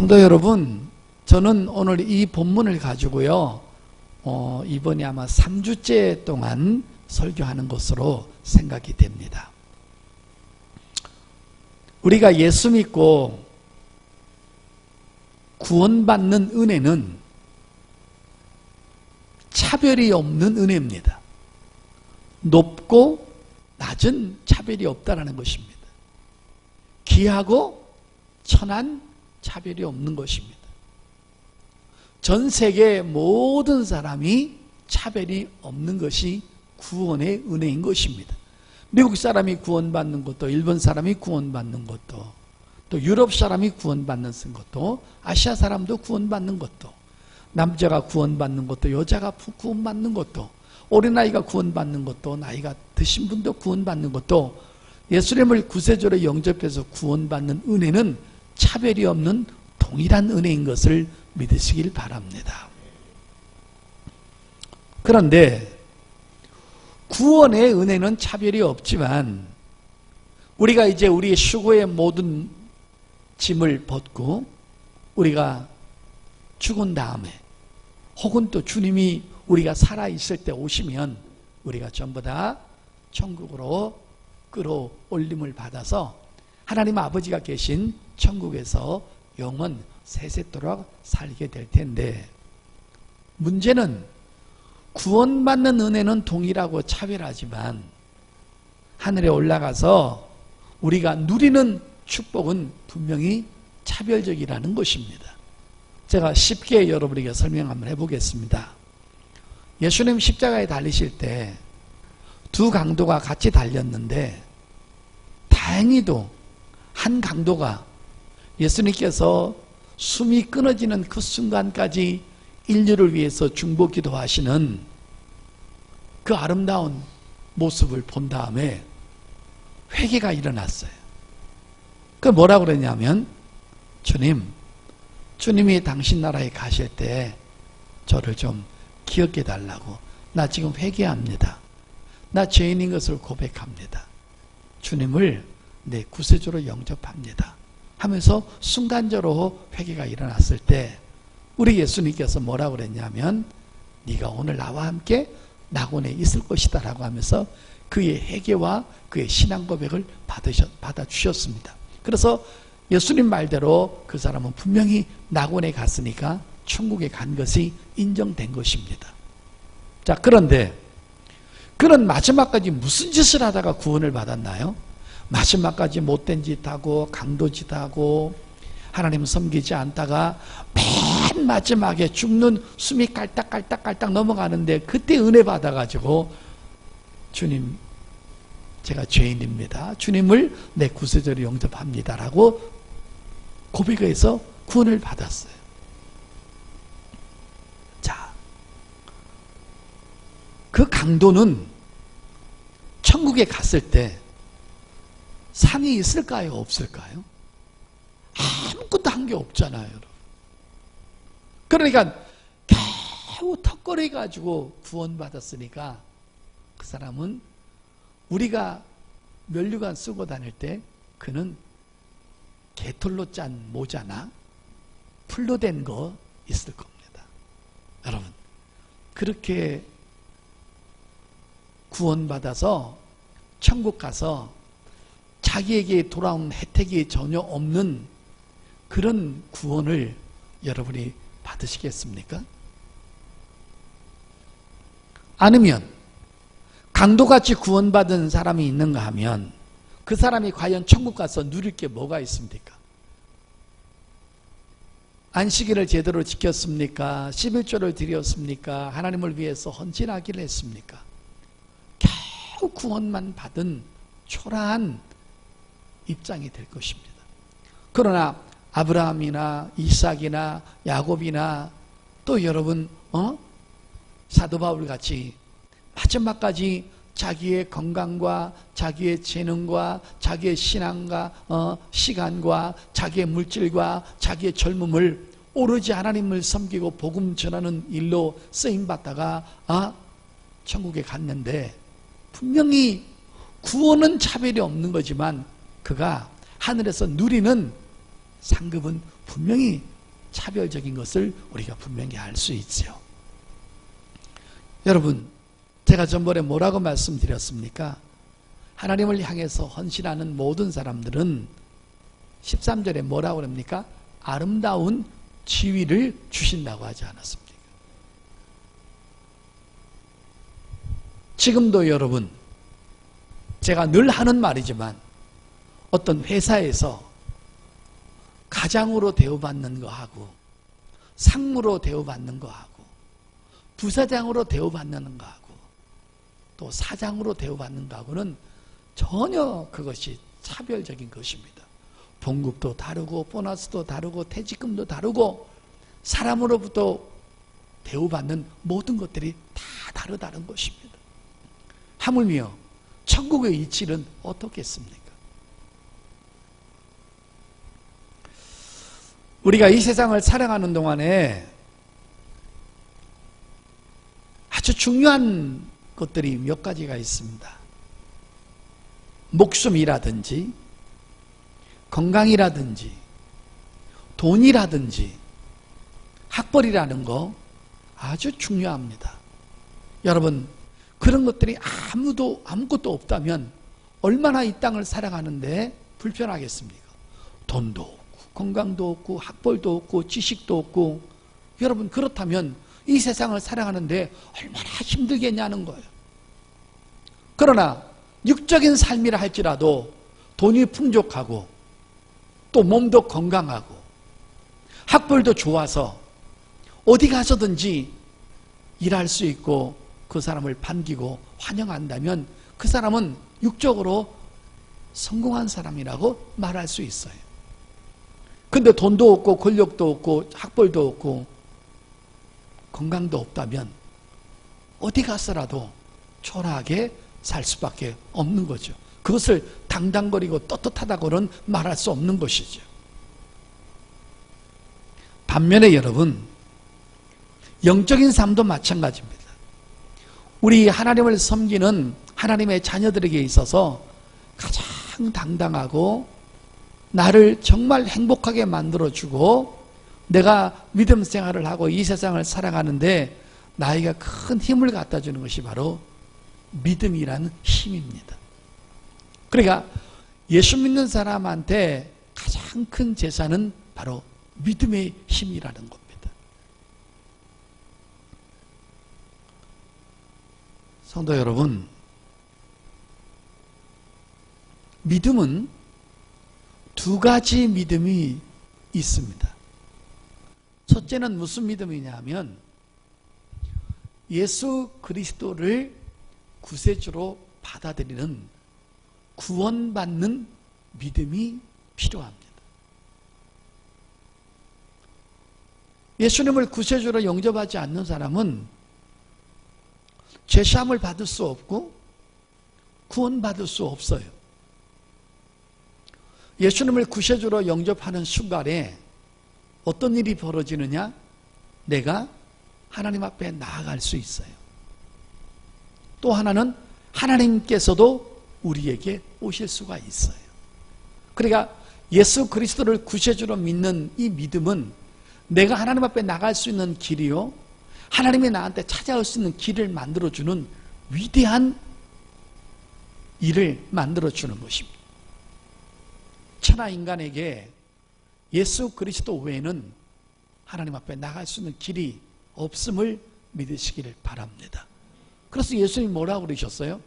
성도 여러분, 저는 오늘 이 본문을 가지고요, 이번이 아마 3주째 동안 설교하는 것으로 생각이 됩니다. 우리가 예수 믿고 구원받는 은혜는 차별이 없는 은혜입니다. 높고 낮은 차별이 없다는 것입니다. 귀하고 천한 차별이 없는 것입니다. 전 세계 모든 사람이 차별이 없는 것이 구원의 은혜인 것입니다. 미국 사람이 구원받는 것도, 일본 사람이 구원받는 것도, 또 유럽 사람이 구원받는 것도, 아시아 사람도 구원받는 것도, 남자가 구원받는 것도, 여자가 구원받는 것도, 어린아이가 구원받는 것도, 나이가 드신 분도 구원받는 것도, 예수님을 구세주로 영접해서 구원받는 은혜는 차별이 없는 동일한 은혜인 것을 믿으시길 바랍니다. 그런데 구원의 은혜는 차별이 없지만 우리가 이제 우리의 수고의 모든 짐을 벗고 우리가 죽은 다음에 혹은 또 주님이 우리가 살아있을 때 오시면 우리가 전부 다 천국으로 끌어올림을 받아서 하나님 아버지가 계신 천국에서 영원 세세토록 살게 될 텐데, 문제는 구원받는 은혜는 동일하고 차별하지만 하늘에 올라가서 우리가 누리는 축복은 분명히 차별적이라는 것입니다. 제가 쉽게 여러분에게 설명 한번 해보겠습니다. 예수님 십자가에 달리실 때 두 강도가 같이 달렸는데 다행히도 한 강도가 예수님께서 숨이 끊어지는 그 순간까지 인류를 위해서 중보기도 하시는 그 아름다운 모습을 본 다음에 회개가 일어났어요. 그 뭐라고 그러냐면, 주님이 당신 나라에 가실 때 저를 좀 기억해 달라고, 나 지금 회개합니다. 나 죄인인 것을 고백합니다. 주님을 내 구세주로 영접합니다 하면서 순간적으로 회개가 일어났을 때 우리 예수님께서 뭐라고 그랬냐면, 네가 오늘 나와 함께 낙원에 있을 것이다 라고 하면서 그의 회개와 그의 신앙 고백을 받아주셨습니다. 그래서 예수님 말대로 그 사람은 분명히 낙원에 갔으니까 천국에 간 것이 인정된 것입니다. 자, 그런데 그는 마지막까지 무슨 짓을 하다가 구원을 받았나요? 마지막까지 못된 짓 하고 강도짓 하고 하나님 섬기지 않다가 맨 마지막에 죽는 숨이 깔딱깔딱 넘어가는데 그때 은혜 받아가지고, 주님 제가 죄인입니다, 주님을 내 구세주로 영접합니다 라고 고백해서 구원을 받았어요. 자, 그 강도는 천국에 갔을 때 상이 있을까요? 없을까요? 아무것도 한 게 없잖아요, 여러분. 그러니까 겨우 턱걸이 가지고 구원받았으니까 그 사람은 우리가 면류관 쓰고 다닐 때 그는 개털로 짠 모자나 풀로 된 거 있을 겁니다. 여러분, 그렇게 구원받아서 천국 가서 자기에게 돌아온 혜택이 전혀 없는 그런 구원을 여러분이 받으시겠습니까? 아니면 강도같이 구원받은 사람이 있는가 하면 그 사람이 과연 천국 가서 누릴 게 뭐가 있습니까? 안식일을 제대로 지켰습니까? 11조를 드렸습니까? 하나님을 위해서 헌신하기를 했습니까? 겨우 구원만 받은 초라한 입장이 될 것입니다. 그러나 아브라함이나 이삭이나 야곱이나 또 여러분 사도 바울 같이 마지막까지 자기의 건강과 자기의 재능과 자기의 신앙과 시간과 자기의 물질과 자기의 젊음을 오로지 하나님을 섬기고 복음 전하는 일로 쓰임받다가 천국에 갔는데, 분명히 구원은 차별이 없는 거지만 그가 하늘에서 누리는 상급은 분명히 차별적인 것을 우리가 분명히 알 수 있죠. 여러분, 제가 전번에 뭐라고 말씀드렸습니까? 하나님을 향해서 헌신하는 모든 사람들은 13절에 뭐라고 합니까? 아름다운 지위를 주신다고 하지 않았습니까? 지금도 여러분, 제가 늘 하는 말이지만 어떤 회사에서 가장으로 대우받는 거하고 상무로 대우받는 거하고 부사장으로 대우받는 거하고 또 사장으로 대우받는 거하고는 전혀 그것이 차별적인 것입니다. 봉급도 다르고 보너스도 다르고 퇴직금도 다르고 사람으로부터 대우받는 모든 것들이 다 다르다는 것입니다. 하물며 천국의 이치는 어떻겠습니까? 우리가 이 세상을 살아가는 동안에 아주 중요한 것들이 몇 가지가 있습니다. 목숨이라든지 건강이라든지 돈이라든지 학벌이라는 거 아주 중요합니다. 여러분, 그런 것들이 아무것도 없다면 얼마나 이 땅을 살아가는데 불편하겠습니까? 돈도 없고 건강도 없고 학벌도 없고 지식도 없고. 여러분, 그렇다면 이 세상을 살아가는데 얼마나 힘들겠냐는 거예요. 그러나 육적인 삶이라 할지라도 돈이 풍족하고 또 몸도 건강하고 학벌도 좋아서 어디 가서든지 일할 수 있고 그 사람을 반기고 환영한다면 그 사람은 육적으로 성공한 사람이라고 말할 수 있어요. 근데 돈도 없고 권력도 없고 학벌도 없고 건강도 없다면 어디 가서라도 초라하게 살 수밖에 없는 거죠. 그것을 당당거리고 떳떳하다고는 말할 수 없는 것이죠. 반면에 여러분, 영적인 삶도 마찬가지입니다. 우리 하나님을 섬기는 하나님의 자녀들에게 있어서 가장 당당하고 나를 정말 행복하게 만들어주고 내가 믿음 생활을 하고 이 세상을 살아가는데 나에게 큰 힘을 갖다 주는 것이 바로 믿음이라는 힘입니다. 그러니까 예수 믿는 사람한테 가장 큰 재산은 바로 믿음의 힘이라는 겁니다. 성도 여러분, 믿음은 두 가지 믿음이 있습니다. 첫째는 무슨 믿음이냐면 예수 그리스도를 구세주로 받아들이는 구원받는 믿음이 필요합니다. 예수님을 구세주로 영접하지 않는 사람은 죄사함을 받을 수 없고 구원받을 수 없어요. 예수님을 구세주로 영접하는 순간에 어떤 일이 벌어지느냐? 내가 하나님 앞에 나아갈 수 있어요. 또 하나는 하나님께서도 우리에게 오실 수가 있어요. 그러니까 예수 그리스도를 구세주로 믿는 이 믿음은 내가 하나님 앞에 나갈 수 있는 길이요, 하나님이 나한테 찾아올 수 있는 길을 만들어주는 위대한 일을 만들어주는 것입니다. 천하 인간에게 예수 그리스도 외에는 하나님 앞에 나갈 수 있는 길이 없음을 믿으시기를 바랍니다. 그래서 예수님이 뭐라고 그러셨어요?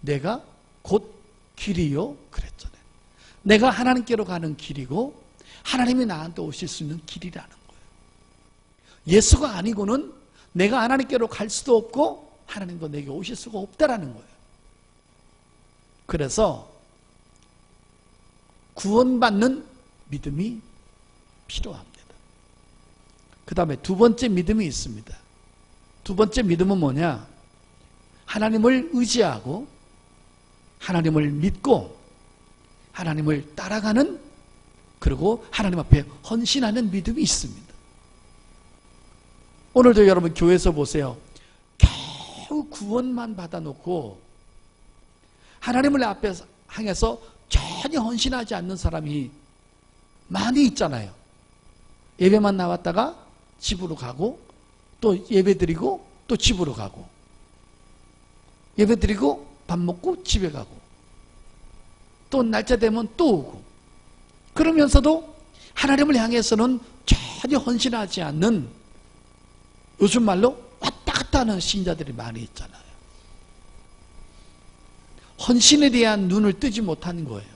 내가 곧 길이요 그랬잖아요. 내가 하나님께로 가는 길이고 하나님이 나한테 오실 수 있는 길이라는 거예요. 예수가 아니고는 내가 하나님께로 갈 수도 없고 하나님도 내게 오실 수가 없다라는 거예요. 그래서 구원받는 믿음이 필요합니다. 그 다음에 두 번째 믿음이 있습니다. 두 번째 믿음은 뭐냐? 하나님을 의지하고 하나님을 믿고 하나님을 따라가는, 그리고 하나님 앞에 헌신하는 믿음이 있습니다. 오늘도 여러분 교회에서 보세요. 겨우 구원만 받아놓고 하나님을 앞에 향해서 전혀 헌신하지 않는 사람이 많이 있잖아요. 예배만 나왔다가 집으로 가고 또 예배드리고 또 집으로 가고 예배드리고 밥 먹고 집에 가고 또 날짜 되면 또 오고 그러면서도 하나님을 향해서는 전혀 헌신하지 않는 요즘 말로 왔다 갔다 하는 신자들이 많이 있잖아요. 헌신에 대한 눈을 뜨지 못하는 거예요.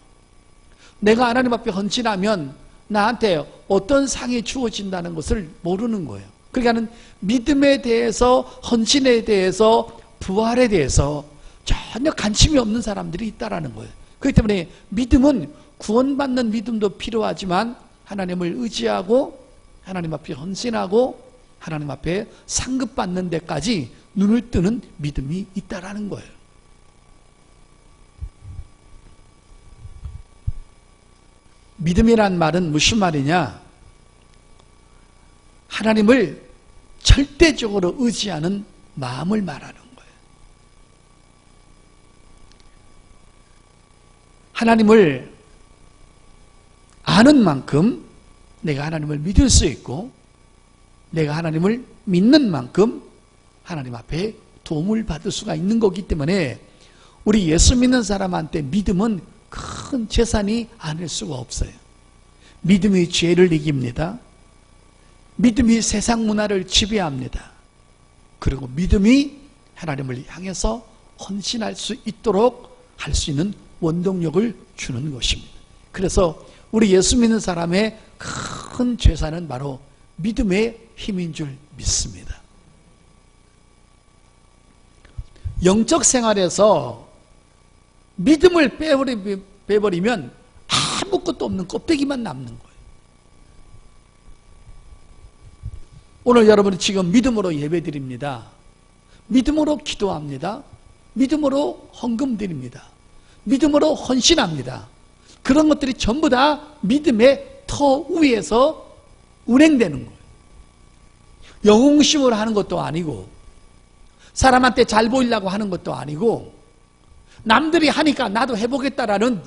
내가 하나님 앞에 헌신하면 나한테 어떤 상이 주어진다는 것을 모르는 거예요. 그러니까 믿음에 대해서, 헌신에 대해서, 부활에 대해서 전혀 관심이 없는 사람들이 있다라는 거예요. 그렇기 때문에 믿음은 구원받는 믿음도 필요하지만 하나님을 의지하고 하나님 앞에 헌신하고 하나님 앞에 상급받는 데까지 눈을 뜨는 믿음이 있다라는 거예요. 믿음이란 말은 무슨 말이냐? 하나님을 절대적으로 의지하는 마음을 말하는 거예요. 하나님을 아는 만큼 내가 하나님을 믿을 수 있고 내가 하나님을 믿는 만큼 하나님 앞에 도움을 받을 수가 있는 거기 때문에 우리 예수 믿는 사람한테 믿음은 큰 재산이 아닐 수가 없어요. 믿음이 죄를 이깁니다. 믿음이 세상 문화를 지배합니다. 그리고 믿음이 하나님을 향해서 헌신할 수 있도록 할 수 있는 원동력을 주는 것입니다. 그래서 우리 예수 믿는 사람의 큰 재산은 바로 믿음의 힘인 줄 믿습니다. 영적 생활에서 믿음을 빼버리면 아무것도 없는 껍데기만 남는 거예요. 오늘 여러분이 지금 믿음으로 예배드립니다. 믿음으로 기도합니다. 믿음으로 헌금 드립니다. 믿음으로 헌신합니다. 그런 것들이 전부 다 믿음의 터 위에서 운행되는 거예요. 영웅심으로 하는 것도 아니고 사람한테 잘 보이려고 하는 것도 아니고 남들이 하니까 나도 해보겠다라는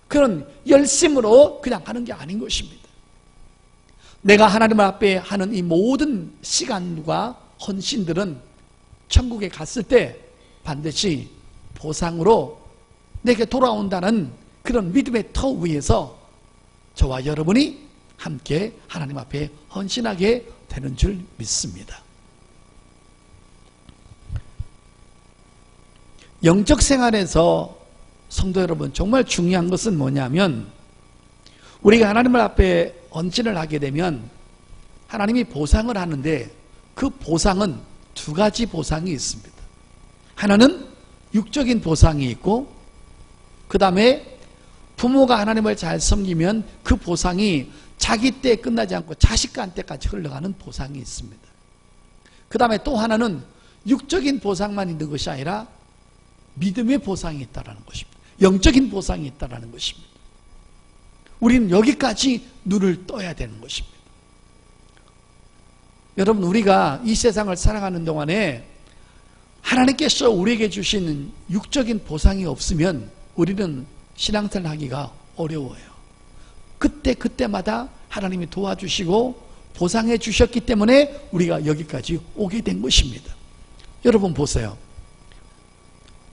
그런 열심으로 그냥 하는 게 아닌 것입니다. 내가 하나님 앞에 하는 이 모든 시간과 헌신들은 천국에 갔을 때 반드시 보상으로 내게 돌아온다는 그런 믿음의 터 위에서 저와 여러분이 함께 하나님 앞에 헌신하게 되는 줄 믿습니다. 영적 생활에서 성도 여러분 정말 중요한 것은 뭐냐면 우리가 하나님 앞에 헌신을 하게 되면 하나님이 보상을 하는데 그 보상은 두 가지 보상이 있습니다. 하나는 육적인 보상이 있고 그 다음에 부모가 하나님을 잘 섬기면 그 보상이 자기 때에 끝나지 않고 자식간 때까지 흘러가는 보상이 있습니다. 그 다음에 또 하나는 육적인 보상만 있는 것이 아니라 믿음의 보상이 있다는 것입니다. 영적인 보상이 있다는 것입니다. 우리는 여기까지 눈을 떠야 되는 것입니다. 여러분 우리가 이 세상을 살아가는 동안에 하나님께서 우리에게 주신 육적인 보상이 없으면 우리는 신앙생활 하기가 어려워요. 그때마다 하나님이 도와주시고 보상해 주셨기 때문에 우리가 여기까지 오게 된 것입니다. 여러분 보세요.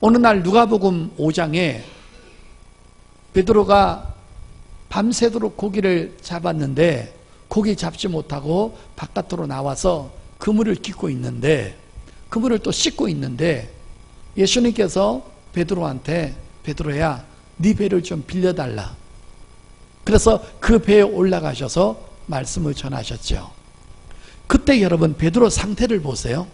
어느 날 누가복음 5장에 베드로가 밤새도록 고기를 잡았는데 고기 잡지 못하고 바깥으로 나와서 그물을 깃고 있는데 그물을 또 씻고 있는데 예수님께서 베드로한테 베드로야 네 배를 좀 빌려달라. 그래서 그 배에 올라가셔서 말씀을 전하셨죠. 그때 여러분 베드로 상태를 보세요.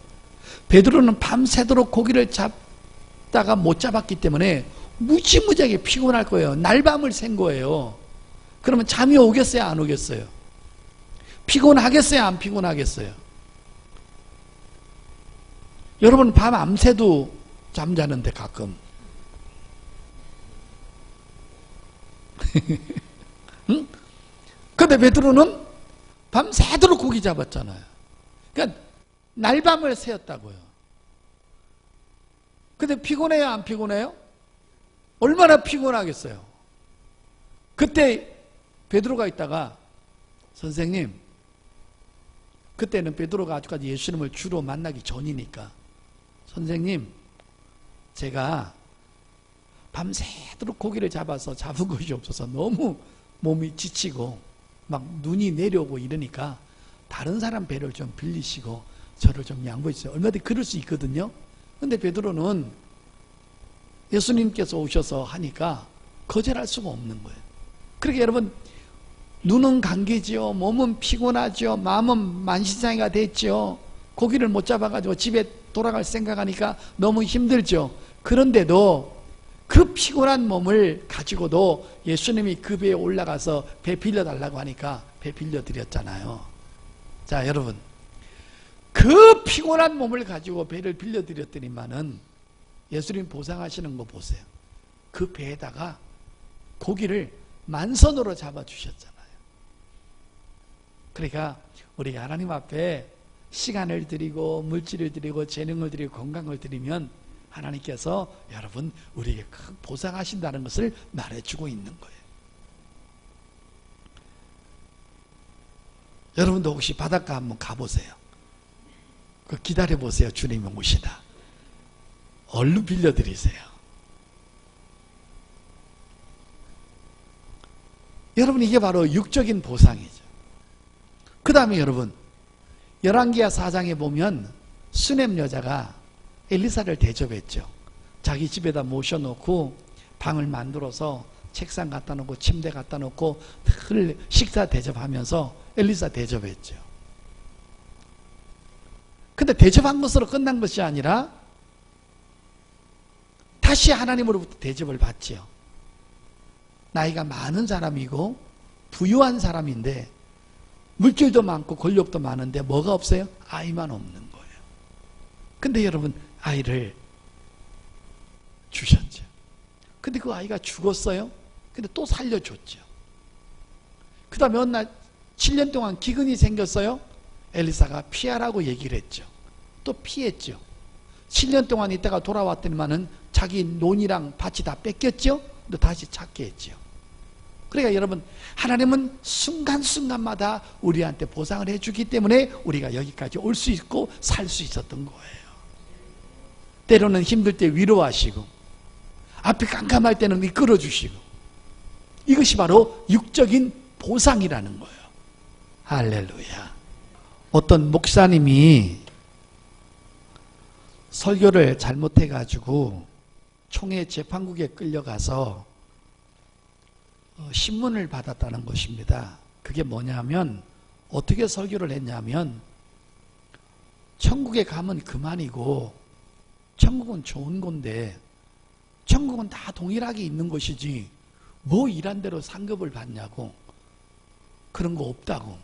베드로는 밤새도록 고기를 잡다가 못 잡았기 때문에 무지무지하게 피곤할 거예요. 날밤을 샌 거예요. 그러면 잠이 오겠어요? 안 오겠어요? 피곤하겠어요? 안 피곤하겠어요? 여러분 밤 암새도 잠자는데 가끔 응? 근데 베드로는 밤새도록 고기 잡았잖아요. 그러니까 날밤을 새었다고요. 근데 피곤해요? 안 피곤해요? 얼마나 그때는 베드로가 아직까지 예수님을 주로 만나기 전이니까, 선생님, 제가 밤새도록 고기를 잡아서 잡은 것이 없어서 너무 몸이 지치고 막 눈이 내려오고 이러니까 다른 사람 배를 좀 빌리시고 저를 좀 양보해 주세요. 얼마든지 그럴 수 있거든요. 근데 베드로는 예수님께서 오셔서 하니까 거절할 수가 없는 거예요. 그러니까 여러분, 눈은 감기지요, 몸은 피곤하죠, 마음은 만신창이가 됐죠, 고기를 못 잡아가지고 집에 돌아갈 생각하니까 너무 힘들죠. 그런데도 그 피곤한 몸을 가지고도 예수님이 그 배에 올라가서 배 빌려달라고 하니까 배 빌려드렸잖아요. 자, 여러분, 그 피곤한 몸을 가지고 배를 빌려드렸더니만은 예수님 보상하시는 거 보세요. 그 배에다가 고기를 만선으로 잡아주셨잖아요. 그러니까 우리가 하나님 앞에 시간을 드리고 물질을 드리고 재능을 드리고 건강을 드리면 하나님께서 여러분 우리에게 큰 보상하신다는 것을 말해주고 있는 거예요. 여러분도 혹시 바닷가 한번 가보세요. 기다려보세요. 주님이 오시다. 얼른 빌려드리세요. 여러분, 이게 바로 육적인 보상이죠. 그 다음에 여러분, 열왕기하 4장에 보면 수넴 여자가 엘리사를 대접했죠. 자기 집에다 모셔놓고 방을 만들어서 책상 갖다 놓고 침대 갖다 놓고 늘 식사 대접하면서 엘리사 대접했죠. 근데 대접한 것으로 끝난 것이 아니라 다시 하나님으로부터 대접을 받지요. 나이가 많은 사람이고 부유한 사람인데 물질도 많고 권력도 많은데 뭐가 없어요? 아이만 없는 거예요. 근데 여러분, 아이를 주셨죠. 근데 그 아이가 죽었어요. 근데 또 살려줬죠. 그 다음에 어느 날 7년 동안 기근이 생겼어요. 엘리사가 피하라고 얘기를 했죠. 또 피했죠. 7년 동안 있다가 돌아왔더니만은 자기 논이랑 밭이 다 뺏겼죠. 또 다시 찾게 했죠. 그러니까 여러분, 하나님은 순간순간마다 우리한테 보상을 해주기 때문에 우리가 여기까지 올 수 있고 살 수 있었던 거예요. 때로는 힘들 때 위로하시고 앞이 깜깜할 때는 이끌어주시고, 이것이 바로 육적인 보상이라는 거예요. 할렐루야. 어떤 목사님이 설교를 잘못해가지고 총회 재판국에 끌려가서 신문을 받았다는 것입니다. 그게 뭐냐면, 어떻게 설교를 했냐면, 천국에 가면 그만이고 천국은 좋은 건데 천국은 다 동일하게 있는 것이지 뭐 일한 대로 상급을 받냐고, 그런 거 없다고.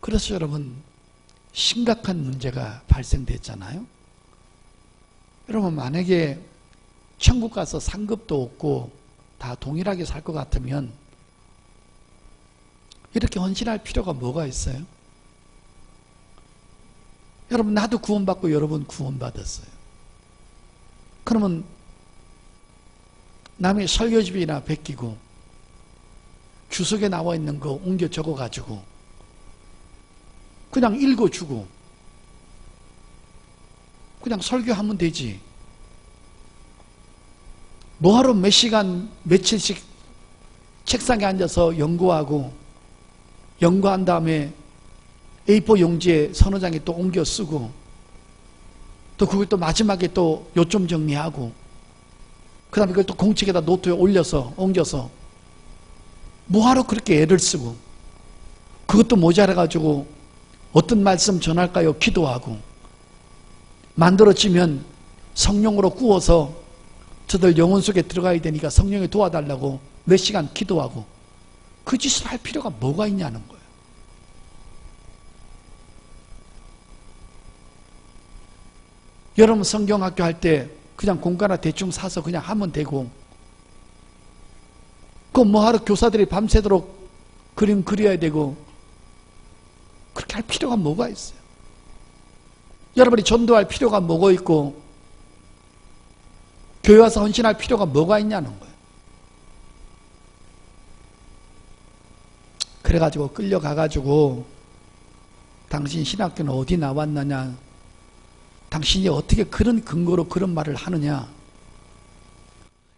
그래서 여러분, 심각한 문제가 발생됐잖아요. 여러분, 만약에 천국 가서 상급도 없고 다 동일하게 살 것 같으면 이렇게 헌신할 필요가 뭐가 있어요? 여러분, 나도 구원받고 여러분 구원받았어요. 그러면 남의 설교집이나 베끼고 주석에 나와 있는 거 옮겨 적어가지고 그냥 읽어주고 그냥 설교하면 되지. 뭐하러 몇 시간 며칠씩 책상에 앉아서 연구하고, 연구한 다음에 A4 용지에 서너 장에 또 옮겨 쓰고, 또 그걸 또 마지막에 또 요점 정리하고, 그 다음에 그걸 또 공책에다 노트에 올려서 옮겨서, 뭐하러 그렇게 애를 쓰고, 그것도 모자라가지고 어떤 말씀 전할까요? 기도하고, 만들어지면 성령으로 구워서 저들 영혼 속에 들어가야 되니까 성령이 도와달라고 몇 시간 기도하고, 그 짓을 할 필요가 뭐가 있냐는 거예요. 여러분, 성경학교 할 때 그냥 공과나 대충 사서 그냥 하면 되고, 그럼 뭐하러 교사들이 밤새도록 그림 그려야 되고, 그렇게 할 필요가 뭐가 있어요? 여러분이 전도할 필요가 뭐가 있고, 교회 와서 헌신할 필요가 뭐가 있냐는 거예요. 그래가지고 끌려가가지고 당신 신학교는 어디 나왔느냐, 당신이 어떻게 그런 근거로 그런 말을 하느냐.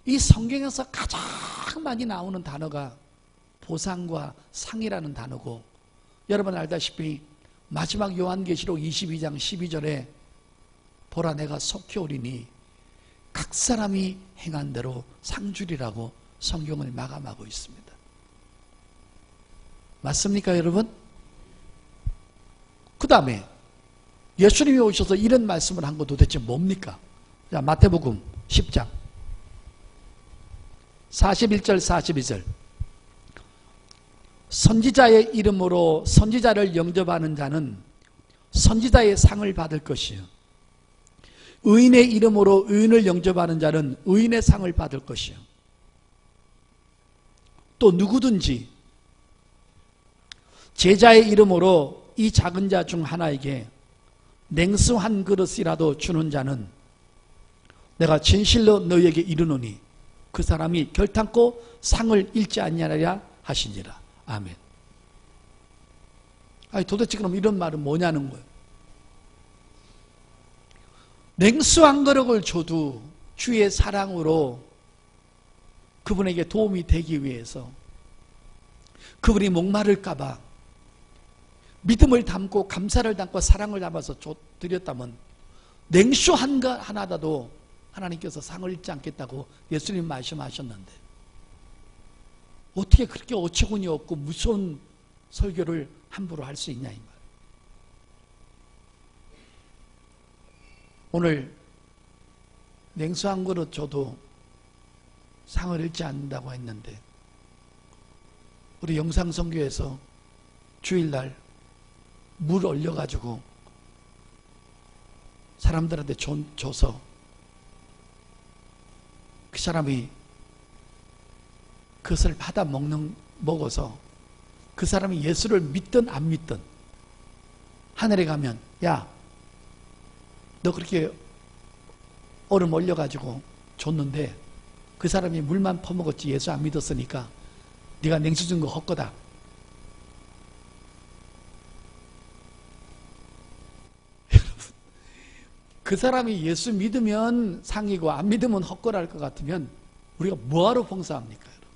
이 성경에서 가장 많이 나오는 단어가 보상과 상이라는 단어고, 여러분 알다시피 마지막 요한계시록 22장 12절에 보라 내가 속히 오리니 각 사람이 행한 대로 상 주리라고 성경을 마감하고 있습니다. 맞습니까 여러분? 그 다음에 예수님이 오셔서 이런 말씀을 한 거 도대체 뭡니까? 자, 마태복음 10장 41절 42절 선지자의 이름으로 선지자를 영접하는 자는 선지자의 상을 받을 것이요, 의인의 이름으로 의인을 영접하는 자는 의인의 상을 받을 것이요, 또 누구든지 제자의 이름으로 이 작은 자 중 하나에게 냉수 한 그릇이라도 주는 자는 내가 진실로 너희에게 이르노니 그 사람이 결탄코 상을 잃지 아니하리라 하시니라. 아멘. 아니 도대체 그럼 이런 말은 뭐냐는 거예요. 냉수 한 그릇을 줘도 주의 사랑으로 그분에게 도움이 되기 위해서, 그분이 목마를까봐 믿음을 담고 감사를 담고 사랑을 담아서 드렸다면 냉수 하나라도 하나님께서 상을 잃지 않겠다고 예수님 말씀하셨는데 어떻게 그렇게 어처구니 없고 무서운 설교를 함부로 할 수 있냐 이 말. 오늘 냉수 한 그릇 줘도 상을 잃지 않는다고 했는데 우리 영상선교에서 주일날 물 올려가지고 사람들한테 줘서 그 사람이 그것을 받아 먹어서 그 사람이 예수를 믿든 안 믿든 하늘에 가면 야, 너 그렇게 얼음 올려가지고 줬는데 그 사람이 물만 퍼먹었지 예수 안 믿었으니까 네가 냉수 준 거 헛거다. 그 사람이 예수 믿으면 상이고 안 믿으면 헛거랄 것 같으면 우리가 뭐하러 봉사합니까 여러분?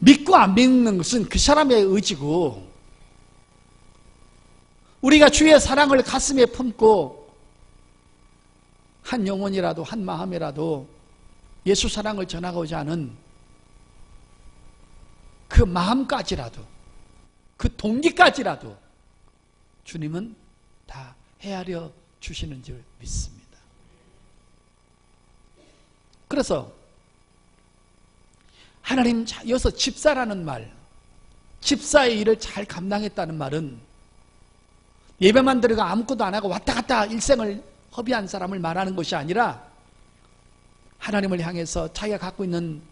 믿고 안 믿는 것은 그 사람의 의지고, 우리가 주의 사랑을 가슴에 품고 한 영혼이라도 한 마음이라도 예수 사랑을 전하고자 하는 그 마음까지라도 그 동기까지라도 주님은 다 헤아려 주시는 줄 믿습니다. 그래서 하나님, 여기서 집사라는 말, 집사의 일을 잘 감당했다는 말은 예배만 들어가 아무것도 안 하고 왔다 갔다 일생을 허비한 사람을 말하는 것이 아니라 하나님을 향해서 자기가 갖고 있는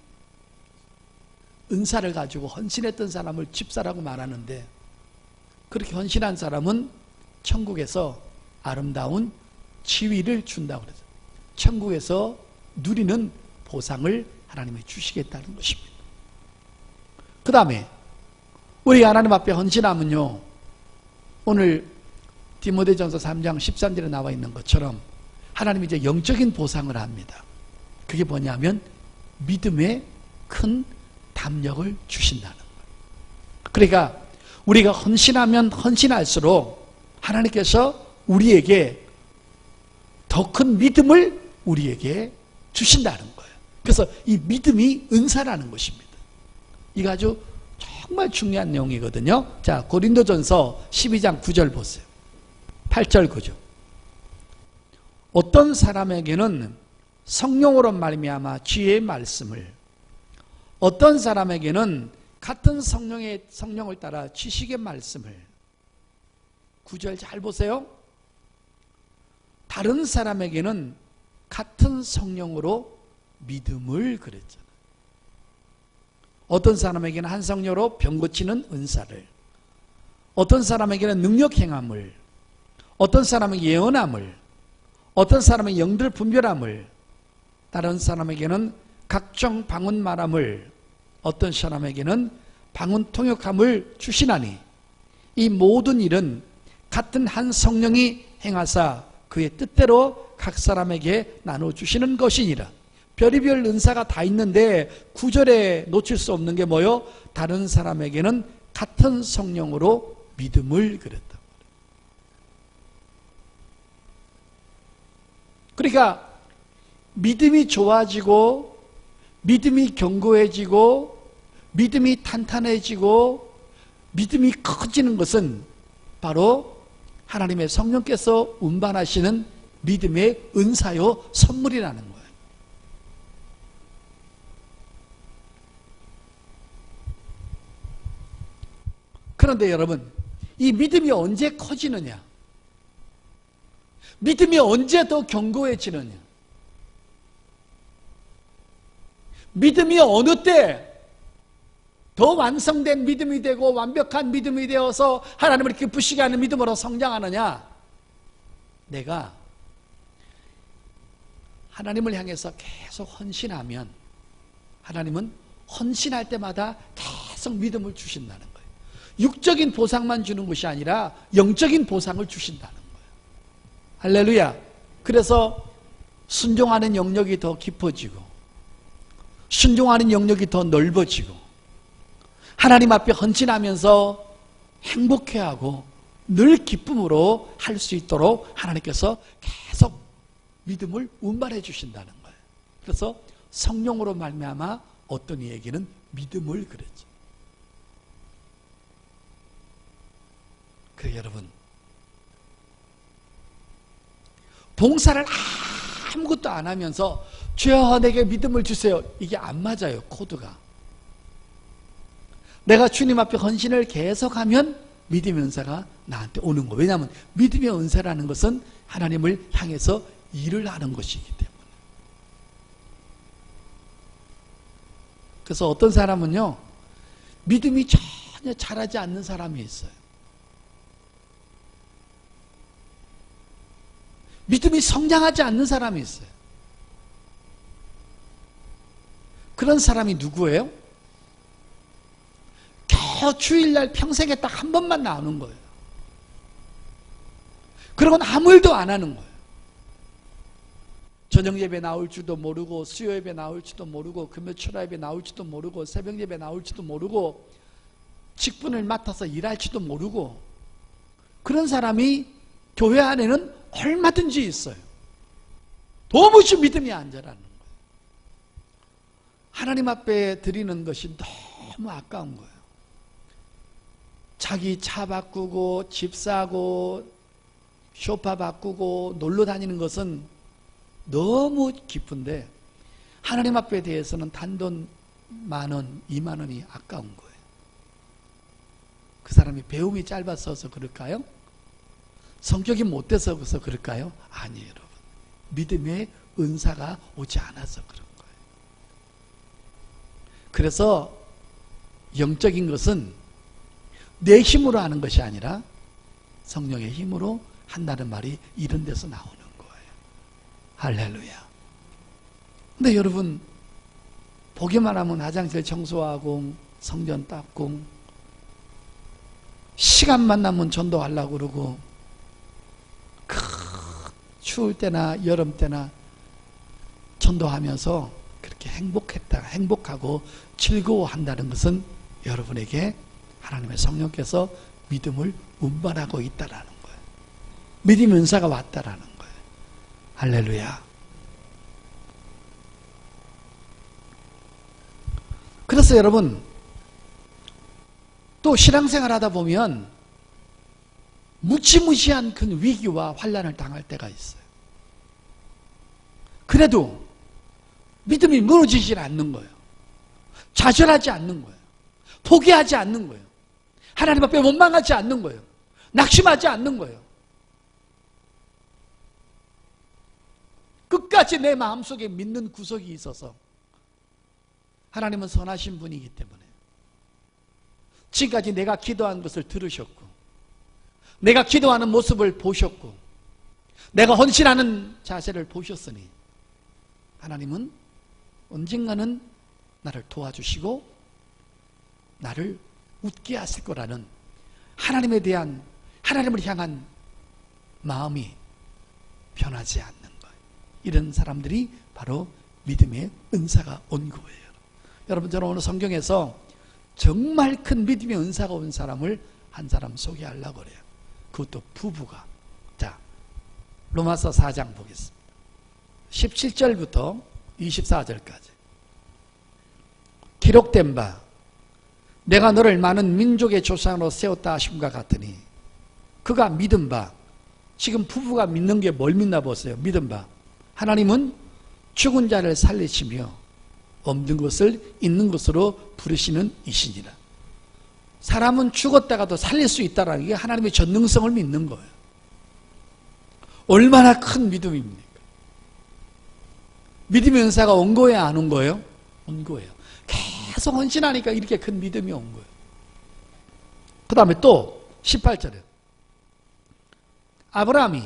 은사를 가지고 헌신했던 사람을 집사라고 말하는데, 그렇게 헌신한 사람은 천국에서 아름다운 지위를 준다고 그러죠. 천국에서 누리는 보상을 하나님이 주시겠다는 것입니다. 그 다음에 우리 하나님 앞에 헌신하면요, 오늘 디모데전서 3장 13절에 나와 있는 것처럼 하나님이 이제 영적인 보상을 합니다. 그게 뭐냐면 믿음의 큰 담력을 주신다는 거예요. 그러니까 우리가 헌신하면 헌신할수록 하나님께서 우리에게 더 큰 믿음을 우리에게 주신다는 거예요. 그래서 이 믿음이 은사라는 것입니다. 이거 아주 정말 중요한 내용이거든요. 자, 고린도전서 12장 9절 보세요. 8절 9절. 어떤 사람에게는 성령으로 말미암아 지혜의 말씀을, 어떤 사람에게는 같은 성령을 따라 지식의 말씀을. 9절 잘 보세요. 다른 사람에게는 같은 성령으로 믿음을 그랬잖아요. 어떤 사람에게는 한 성령으로 병 고치는 은사를, 어떤 사람에게는 능력 행함을, 어떤 사람은 예언함을, 어떤 사람은 영들 분별함을, 다른 사람에게는 각종 방언 말함을, 어떤 사람에게는 방언 통역함을 주시나니 이 모든 일은 같은 한 성령이 행하사 그의 뜻대로 각 사람에게 나눠주시는 것이니라. 별의별 은사가 다 있는데 9절에 놓칠 수 없는 게 뭐요? 다른 사람에게는 같은 성령으로 믿음을 그랬다. 그러니까 믿음이 좋아지고 믿음이 견고해지고 믿음이 탄탄해지고 믿음이 커지는 것은 바로 하나님의 성령께서 운반하시는 믿음의 은사요 선물이라는 거예요. 그런데 여러분, 이 믿음이 언제 커지느냐? 믿음이 언제 더 견고해지느냐? 믿음이 어느 때 더 완성된 믿음이 되고 완벽한 믿음이 되어서 하나님을 기쁘시게 하는 믿음으로 성장하느냐? 내가 하나님을 향해서 계속 헌신하면 하나님은 헌신할 때마다 계속 믿음을 주신다는 거예요. 육적인 보상만 주는 것이 아니라 영적인 보상을 주신다는 거예요. 할렐루야. 그래서 순종하는 영역이 더 깊어지고 순종하는 영역이 더 넓어지고 하나님 앞에 헌신하면서 행복해하고 늘 기쁨으로 할 수 있도록 하나님께서 계속 믿음을 운반해 주신다는 거예요. 그래서 성령으로 말미암아 어떤 이에게는 믿음을 그랬죠. 그래 여러분, 봉사를 아무것도 안 하면서 주여 내게 믿음을 주세요, 이게 안 맞아요. 코드가. 내가 주님 앞에 헌신을 계속하면 믿음의 은사가 나한테 오는 거예요. 왜냐하면 믿음의 은사라는 것은 하나님을 향해서 일을 하는 것이기 때문에. 그래서 어떤 사람은요, 믿음이 전혀 자라지 않는 사람이 있어요. 믿음이 성장하지 않는 사람이 있어요. 그런 사람이 누구예요? 겨우 주일날 평생에 딱 한 번만 나오는 거예요. 그러고는 아무 일도 안 하는 거예요. 저녁 예배 나올 줄도 모르고 수요 예배 나올 줄도 모르고 금요 철야 예배 나올 줄도 모르고 새벽 예배 나올 줄도 모르고 직분을 맡아서 일할지도 모르고 그런 사람이 교회 안에는 얼마든지 있어요. 도무지 믿음이 안 자라는 거예요. 하나님 앞에 드리는 것이 너무 아까운 거예요. 자기 차 바꾸고 집 사고 쇼파 바꾸고 놀러 다니는 것은 너무 기쁜데 하나님 앞에 대해서는 단돈 10,000원, 20,000원이 아까운 거예요. 그 사람이 배움이 짧아서 그럴까요? 성격이 못돼서 그럴까요? 아니에요, 여러분. 믿음의 은사가 오지 않아서 그런 거예요. 그래서 영적인 것은 내 힘으로 하는 것이 아니라 성령의 힘으로 한다는 말이 이런 데서 나오는 거예요. 할렐루야. 근데 여러분, 보기만 하면 화장실 청소하고 성전 닦고 시간만 나면 전도하려고 그러고 추울 때나 여름 때나 전도하면서 그렇게 행복하고 즐거워한다는 것은 여러분에게 하나님의 성령께서 믿음을 운반하고 있다라는 거예요. 믿음의 은사가 왔다라는 거예요. 할렐루야. 그래서 여러분, 또 신앙생활 하다 보면 무지무지한 큰 위기와 환난을 당할 때가 있어요. 그래도 믿음이 무너지질 않는 거예요. 좌절하지 않는 거예요. 포기하지 않는 거예요. 하나님 앞에 원망하지 않는 거예요. 낙심하지 않는 거예요. 끝까지 내 마음속에 믿는 구석이 있어서 하나님은 선하신 분이기 때문에 지금까지 내가 기도한 것을 들으셨고 내가 기도하는 모습을 보셨고 내가 헌신하는 자세를 보셨으니 하나님은 언젠가는 나를 도와주시고 나를 웃게 하실 거라는 하나님에 대한, 하나님을 향한 마음이 변하지 않는 거예요. 이런 사람들이 바로 믿음의 은사가 온 거예요. 여러분, 저는 오늘 성경에서 정말 큰 믿음의 은사가 온 사람을 한 사람 소개하려고 그래요. 그것도 부부가. 자, 로마서 4장 보겠습니다. 17절부터 24절까지. 기록된 바 내가 너를 많은 민족의 조상으로 세웠다 하심과 같으니 그가 믿은 바, 지금 부부가 믿는 게 뭘 믿나 보세요. 믿은 바 하나님은 죽은 자를 살리시며 없는 것을 있는 것으로 부르시는 이시니라. 사람은 죽었다가도 살릴 수 있다는 게 하나님의 전능성을 믿는 거예요. 얼마나 큰 믿음입니까? 믿음의 은사가 온 거예요, 안 온 거예요? 온 거예요. 계속 헌신하니까 이렇게 큰 믿음이 온 거예요. 그 다음에 또 18절에 아브라함이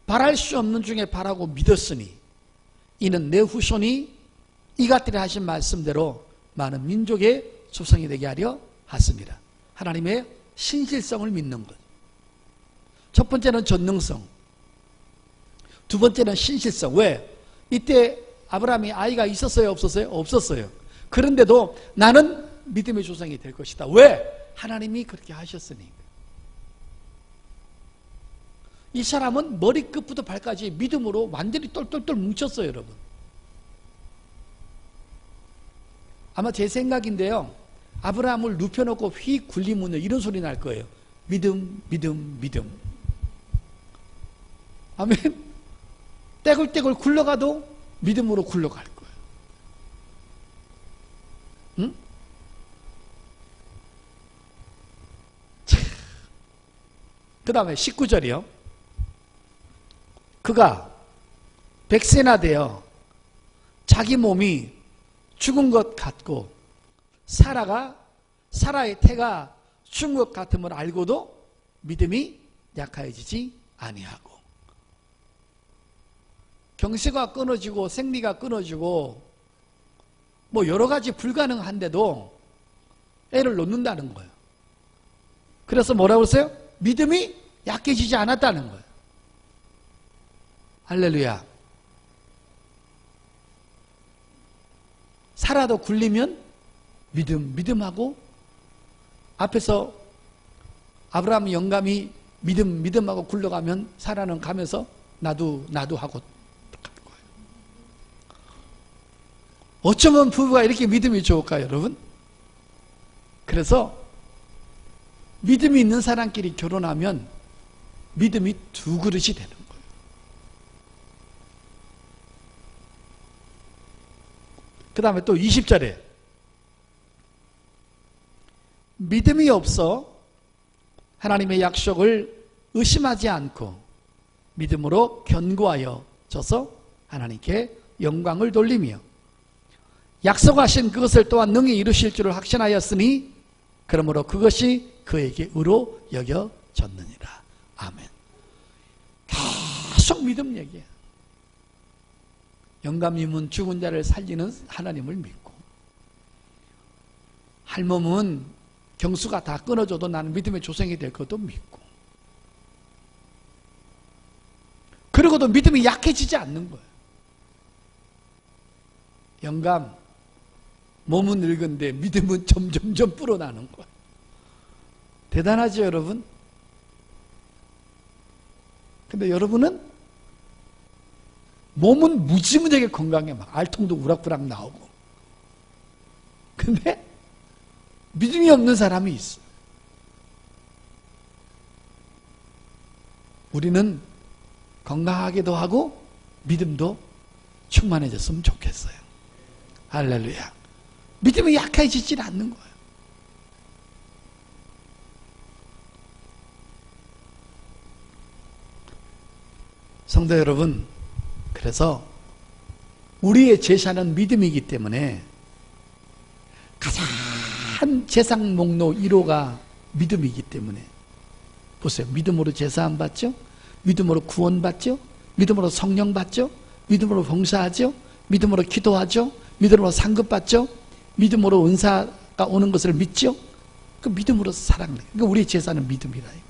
바랄 수 없는 중에 바라고 믿었으니 이는 내 후손이 이같들이 하신 말씀대로 많은 민족의 조상이 되게 하려 하습니다. 하나님의 신실성을 믿는 것. 첫 번째는 전능성, 두 번째는 신실성. 왜? 이때 아브라함이 아이가 있었어요, 없었어요? 없었어요. 그런데도 나는 믿음의 조상이 될 것이다. 왜? 하나님이 그렇게 하셨으니까. 이 사람은 머리끝부터 발까지 믿음으로 완전히 똘똘똘 뭉쳤어요, 여러분. 아마 제 생각인데요, 아브라함을 눕혀놓고 휙 굴리면 이런 소리 날 거예요. 믿음, 믿음, 믿음. 아멘. 떼굴떼굴 굴러가도 믿음으로 굴러갈 거예요. 응? 그 다음에 19절이요. 그가 100세나 되어 자기 몸이 죽은 것 같고 사라의 태가 죽은 것 같음을 알고도 믿음이 약해지지 아니하고, 경세가 끊어지고 생리가 끊어지고 뭐 여러 가지 불가능한데도 애를 놓는다는 거예요. 그래서 뭐라고 했어요? 믿음이 약해지지 않았다는 거예요. 할렐루야. 살아도 굴리면 믿음하고, 앞에서 아브라함 영감이 믿음하고 굴러가면 사라는 가면서 나도 하고 갈 거예요. 어쩌면 부부가 이렇게 믿음이 좋을까요, 여러분? 그래서 믿음이 있는 사람끼리 결혼하면 믿음이 두 그릇이 되는 거예요. 그 다음에 또 20절에 믿음이 없어 하나님의 약속을 의심하지 않고 믿음으로 견고하여 져서 하나님께 영광을 돌리며 약속하신 그것을 또한 능히 이루실 줄을 확신하였으니 그러므로 그것이 그에게 의로 여겨졌느니라. 아멘. 계속 믿음 얘기야. 영감님은 죽은 자를 살리는 하나님을 믿고, 할멈은 경수가 다 끊어져도 나는 믿음의 조상이 될 것도 믿고, 그러고도 믿음이 약해지지 않는 거예요. 영감, 몸은 늙은데 믿음은 점점점 불어나는 거예요. 대단하죠, 여러분? 근데 여러분은 몸은 무지무지하게 건강해. 막 알통도 우락부락 나오고. 근데 믿음이 없는 사람이 있어. 우리는 건강하게도 하고 믿음도 충만해졌으면 좋겠어요. 할렐루야. 믿음이 약해지질 않는 거예요. 성도 여러분, 그래서 우리의 제사는 믿음이기 때문에 가장 제상 목록 1호가 믿음이기 때문에, 보세요. 믿음으로 제사 안 받죠? 믿음으로 구원 받죠? 믿음으로 성령 받죠? 믿음으로 봉사하죠? 믿음으로 기도하죠. 믿음으로 상급받죠. 믿음으로 은사가 오는 것을 믿죠. 그 믿음으로 사랑해. 그러니까 우리의 제사는 믿음이라 이 말이에요.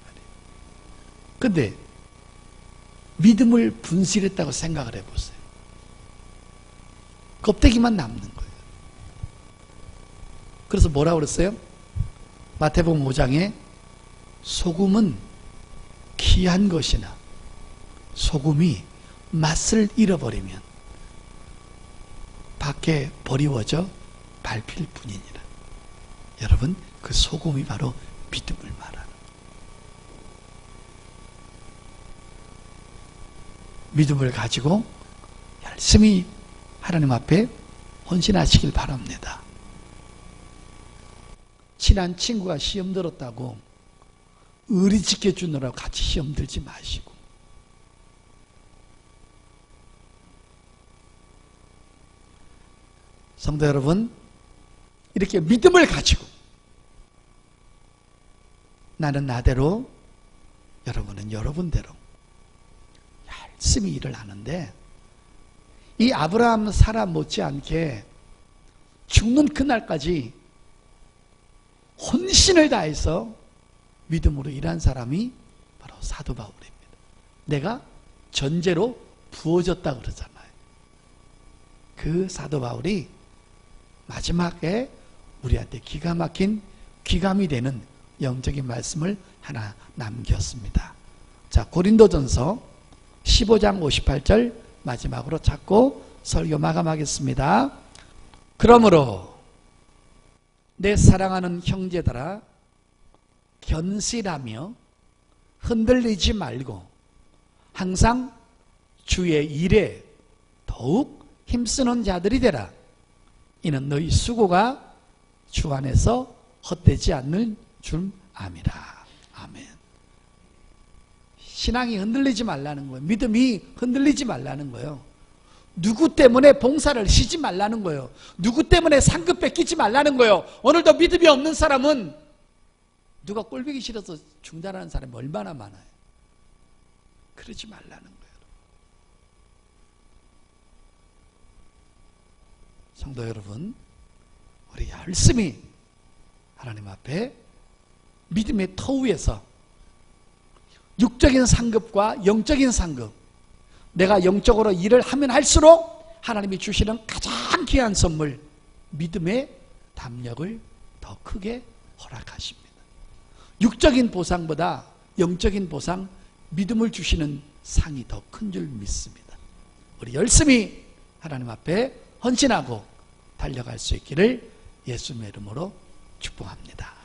근데 믿음을 분실했다고 생각을 해보세요. 껍데기만 남는 거예요. 그래서 뭐라고 그랬어요? 마태복음 5장에 소금은 귀한 것이나 소금이 맛을 잃어버리면 밖에 버리워져 밟힐 뿐이니라. 여러분, 그 소금이 바로 믿음을 말하는 거예요. 믿음을 가지고 열심히 하나님 앞에 헌신하시길 바랍니다. 친한 친구가 시험 들었다고 의리 지켜주느라고 같이 시험 들지 마시고, 성도 여러분, 이렇게 믿음을 가지고 나는 나대로, 여러분은 여러분대로 열심히 일을 하는데, 이 아브라함 사라 못지않게 죽는 그날까지 혼신을 다해서 믿음으로 일한 사람이 바로 사도 바울입니다. 내가 전제로 부어졌다 그러잖아요. 그 사도 바울이 마지막에 우리한테 기가 막힌 귀감이 되는 영적인 말씀을 하나 남겼습니다. 자, 고린도전서 15장 58절 마지막으로 찾고 설교 마감하겠습니다. 그러므로 내 사랑하는 형제들아, 견실하며 흔들리지 말고 항상 주의 일에 더욱 힘쓰는 자들이 되라. 이는 너희 수고가 주 안에서 헛되지 않는 줄 암이라. 아멘. 신앙이 흔들리지 말라는 거예요. 믿음이 흔들리지 말라는 거예요. 누구 때문에 봉사를 쉬지 말라는 거예요. 누구 때문에 상급 뺏기지 말라는 거예요. 오늘도 믿음이 없는 사람은 누가 꼴보기 싫어서 중단하는 사람이 얼마나 많아요. 그러지 말라는 거예요. 성도 여러분, 우리 열심히 하나님 앞에 믿음의 터 위에서 육적인 상급과 영적인 상급, 내가 영적으로 일을 하면 할수록 하나님이 주시는 가장 귀한 선물, 믿음의 담력을 더 크게 허락하십니다. 육적인 보상보다 영적인 보상, 믿음을 주시는 상이 더 큰 줄 믿습니다. 우리 열심히 하나님 앞에 헌신하고 달려갈 수 있기를 예수님의 이름으로 축복합니다.